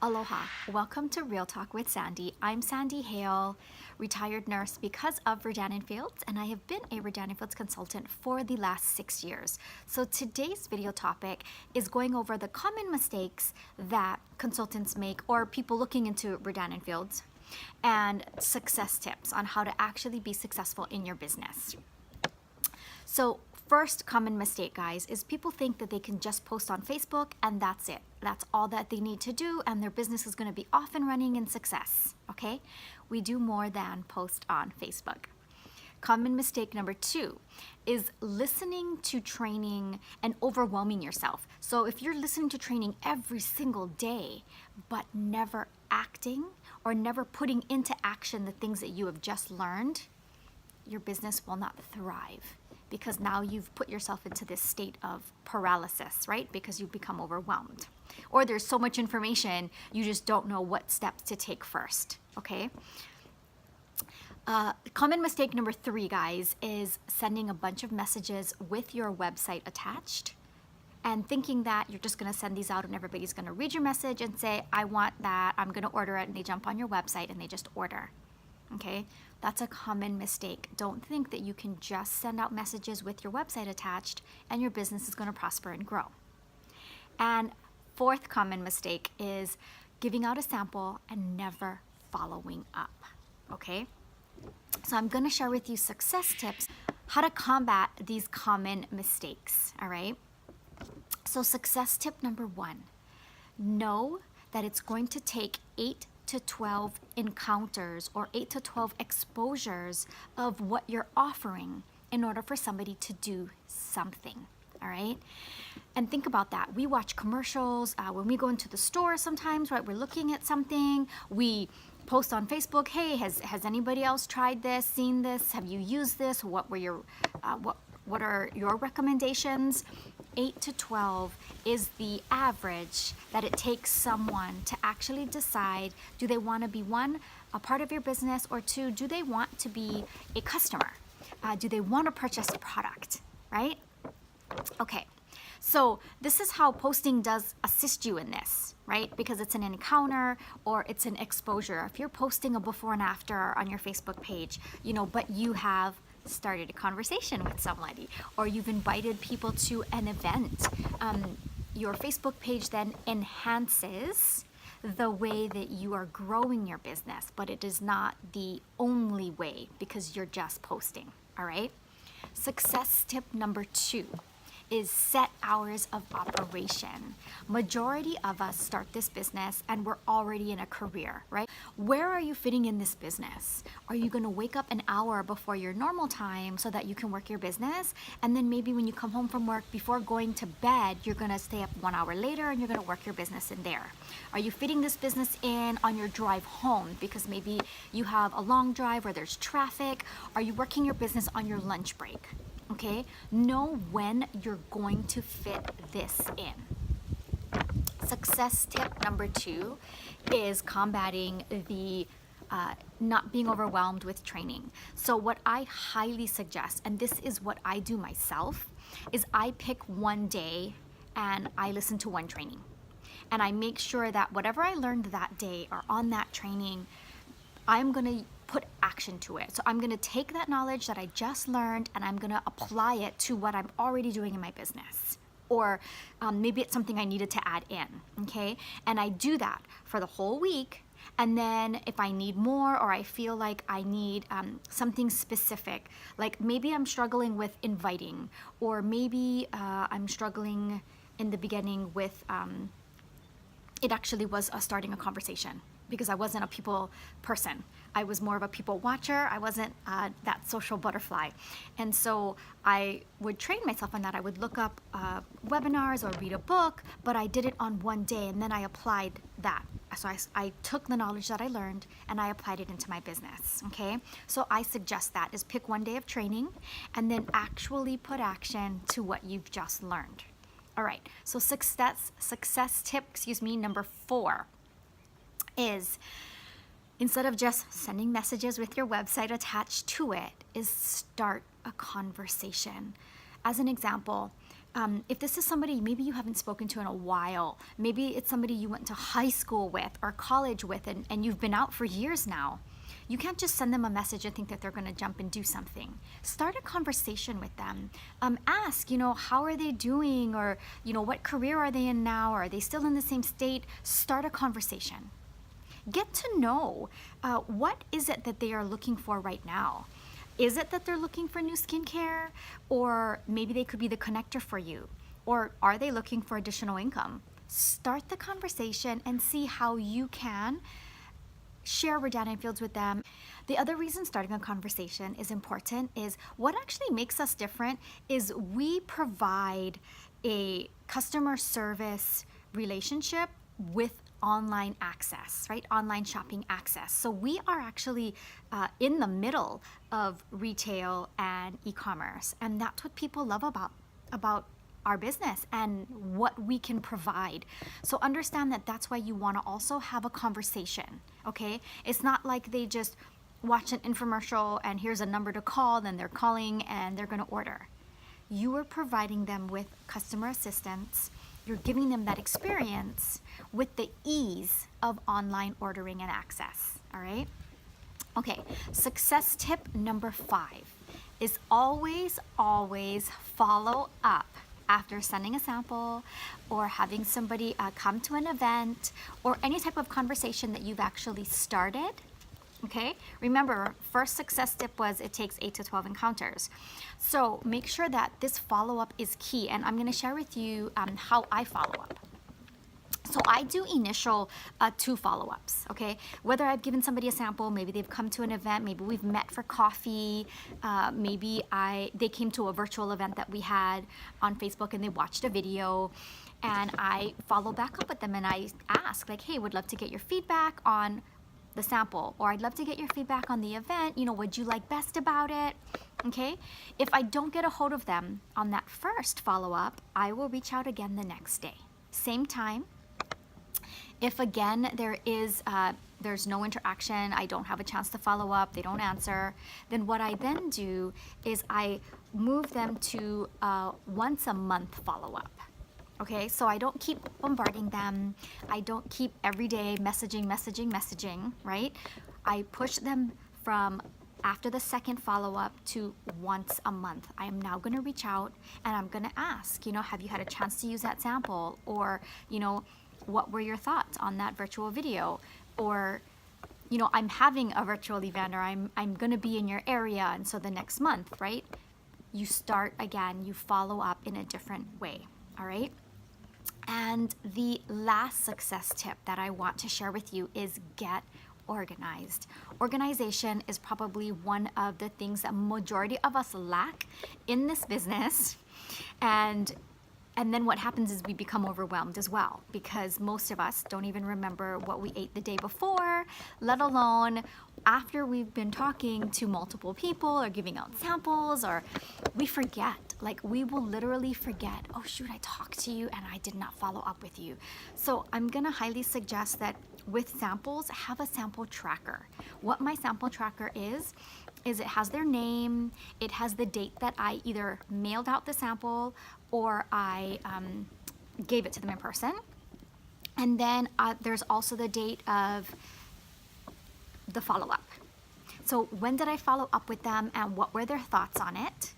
Aloha, welcome to Real Talk with Sandy. I'm Sandy Hale, retired nurse because of Rodan+Fields, and I have been a Rodan+Fields consultant for the last 6 years. So today's video topic is going over the common mistakes that consultants make or people looking into Rodan+Fields and success tips on how to actually be successful in your business. So first common mistake, guys, is people think that they can just post on Facebook and that's it. That's all that they need to do and their business is going to be off and running in success, okay? We do more than post on Facebook. Common mistake number 2 is listening to training and overwhelming yourself. So if you're listening to training every single day, but never acting or never putting into action the things that you have just learned, your business will not thrive, because now you've put yourself into this state of paralysis, right? Because you've become overwhelmed. Or there's so much information, you just don't know what steps to take first, okay? Common mistake number 3, guys, is sending a bunch of messages with your website attached and thinking that you're just gonna send these out and everybody's gonna read your message and say, I want that, I'm gonna order it, and they jump on your website and they just order. Okay, that's a common mistake. Don't think that you can just send out messages with your website attached and your business is going to prosper and grow. And fourth common mistake is giving out a sample and never following up. Okay, so I'm going to share with you success tips, how to combat these common mistakes. All right, so success tip number 1, know that it's going to take 8 to 12 encounters or 8 to 12 exposures of what you're offering in order for somebody to do something, all right? And think about that. We watch commercials when we go into the store sometimes, right? We're looking at something, we post on Facebook, hey, has anybody else tried this, seen this? Have you used this? What were your, what are your recommendations? 8 to 12 is the average that it takes someone to actually decide, do they want to be 1, a part of your business, or 2, do they want to be a customer? Do they want to purchase a product, right? Okay, so this is how posting does assist you in this, right? Because it's an encounter or it's an exposure. If you're posting a before and after on your Facebook page, you know, but you have started a conversation with somebody or you've invited people to an event, your Facebook page then enhances the way that you are growing your business, but it is not the only way because you're just posting, all right? Success tip number 2 is set hours of operation. Majority of us start this business and we're already in a career, right? Where are you fitting in this business? Are you gonna wake up an hour before your normal time so that you can work your business? And then maybe when you come home from work, before going to bed, you're gonna stay up 1 hour later and you're gonna work your business in there. Are you fitting this business in on your drive home? Because maybe you have a long drive or there's traffic. Are you working your business on your lunch break? Okay, know when you're going to fit this in. Success tip number 2 is combating the not being overwhelmed with training. So what I highly suggest, and this is what I do myself, is I pick one day and I listen to one training. And I make sure that whatever I learned that day or on that training, I'm gonna put action to it. So I'm gonna take that knowledge that I just learned and I'm gonna apply it to what I'm already doing in my business. Or maybe it's something I needed to add in, okay? And I do that for the whole week. And then if I need more or I feel like I need something specific, like maybe I'm struggling with inviting, or maybe I'm struggling in the beginning with, it actually was starting a conversation, because I wasn't a people person. I was more of a people watcher. I wasn't that social butterfly. And so I would train myself on that. I would look up webinars or read a book, but I did it on one day and then I applied that. So I took the knowledge that I learned and I applied it into my business, okay? So I suggest that is pick one day of training and then actually put action to what you've just learned. All right, so success tip, number 4 is, instead of just sending messages with your website attached to it, is start a conversation. As an example, If this is somebody maybe you haven't spoken to in a while, maybe it's somebody you went to high school with or college with, and you've been out for years now, you can't just send them a message and think that they're going to jump and do something. Start a conversation with them. Ask, how are they doing, or, what career are they in now? Or are they still in the same state? Start a conversation. Get to know what is it that they are looking for right now. Is it that they're looking for new skincare? Or maybe they could be the connector for you. Or are they looking for additional income? Start the conversation and see how you can share Rodan+Fields with them. The other reason starting a conversation is important is what actually makes us different is we provide a customer service relationship with online access, right? Online shopping access. So we are actually in the middle of retail and e-commerce, and that's what people love about our business and what we can provide. So understand that that's why you want to also have a conversation, okay? It's not like they just watch an infomercial and here's a number to call, then they're calling and they're going to order. You are providing them with customer assistance. You're giving them that experience with the ease of online ordering and access, all right? Okay, success tip number 5 is always follow up after sending a sample or having somebody come to an event or any type of conversation that you've actually started. Okay, remember, first success tip was it takes 8 to 12 encounters. So make sure that this follow-up is key, and I'm going to share with you how I follow up. So I do initial 2 follow-ups, okay? Whether I've given somebody a sample, maybe they've come to an event, maybe we've met for coffee, maybe they came to a virtual event that we had on Facebook and they watched a video, and I follow back up with them and I ask, like, hey, would love to get your feedback on the sample, or I'd love to get your feedback on the event, what'd you like best about it, okay? If I don't get a hold of them on that first follow-up, I will reach out again the next day. Same time. If again there's no interaction, I don't have a chance to follow up, they don't answer, then what I then do is I move them to once a month follow-up. Okay, so I don't keep bombarding them. I don't keep every day messaging, right? I push them from after the second follow-up to once a month. I am now going to reach out and I'm going to ask, have you had a chance to use that sample? Or, what were your thoughts on that virtual video? Or, I'm having a virtual event, or I'm going to be in your area, and so the next month, right? You start again, you follow up in a different way, all right? And the last success tip that I want to share with you is get organized. Organization is probably one of the things that majority of us lack in this business. And then what happens is we become overwhelmed as well, because most of us don't even remember what we ate the day before, let alone after we've been talking to multiple people or giving out samples, or we forget. Like, we will literally forget, oh shoot, I talked to you and I did not follow up with you. So I'm gonna highly suggest that with samples, have a sample tracker. What my sample tracker is it has their name, it has the date that I either mailed out the sample or I gave it to them in person. And then there's also the date of the follow-up. So when did I follow up with them and what were their thoughts on it?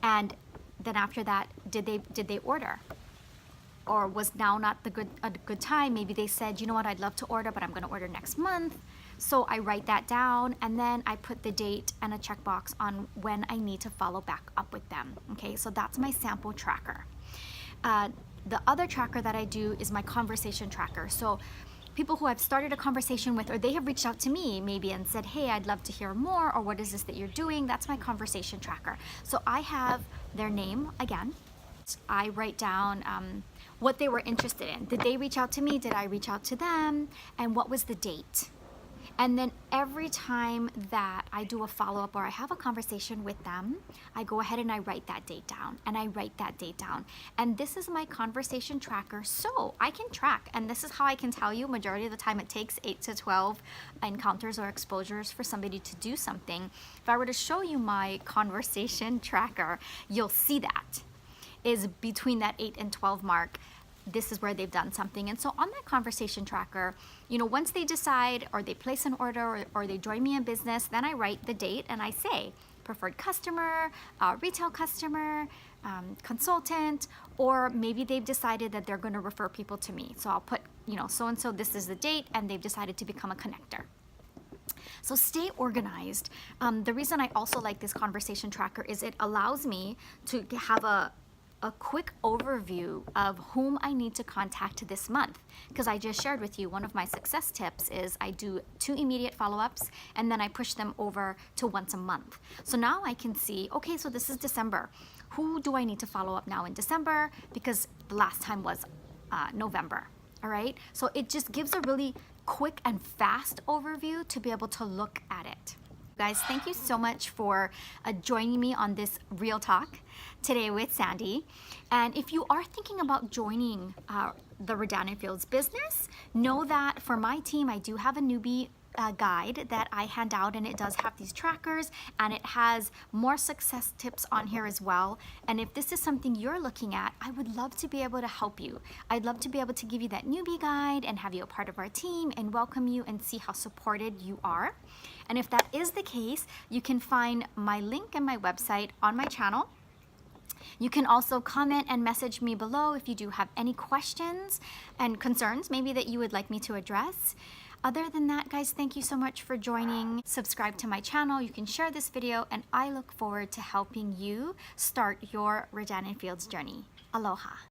And then after that, did they order? Or was now not a good time? Maybe they said, you know what, I'd love to order, but I'm gonna order next month. So I write that down and then I put the date and a checkbox on when I need to follow back up with them. Okay, so that's my sample tracker. The other tracker that I do is my conversation tracker. So people who I've started a conversation with, or they have reached out to me maybe and said, hey, I'd love to hear more, or what is this that you're doing? That's my conversation tracker. So I have their name again. I write down what they were interested in. Did they reach out to me? Did I reach out to them? And what was the date? And then every time that I do a follow-up or I have a conversation with them, I go ahead and I write that date down, and I write that date down. And this is my conversation tracker, so I can track. And this is how I can tell you majority of the time it takes 8 to 12 encounters or exposures for somebody to do something. If I were to show you my conversation tracker, you'll see that. is between that 8 and 12 mark, this is where they've done something. And so on that conversation tracker, you know, once they decide or they place an order or they join me in business, then I write the date and I say preferred customer, retail customer, consultant, or maybe they've decided that they're going to refer people to me. So I'll put, you know, so-and-so, this is the date, and they've decided to become a connector. So stay organized. The reason I also like this conversation tracker is it allows me to have a quick overview of whom I need to contact this month. Because I just shared with you, one of my success tips is I do 2 immediate follow-ups and then I push them over to once a month. So now I can see, okay, so this is December. Who do I need to follow up now in December? Because the last time was November, all right? So it just gives a really quick and fast overview to be able to look at it. Guys, thank you so much for joining me on this Real Talk today with Sandy. And if you are thinking about joining the Rodan+Fields business, know that for my team, I do have a newbie guide that I hand out, and it does have these trackers and it has more success tips on here as well. And if this is something you're looking at, I would love to be able to help you. I'd love to be able to give you that newbie guide and have you a part of our team and welcome you and see how supported you are. And if that is the case, you can find my link and my website on my channel. You can also comment and message me below if you do have any questions and concerns maybe that you would like me to address. Other than that, guys, thank you so much for joining. Subscribe to my channel. You can share this video, and I look forward to helping you start your Rodan+Fields journey. Aloha.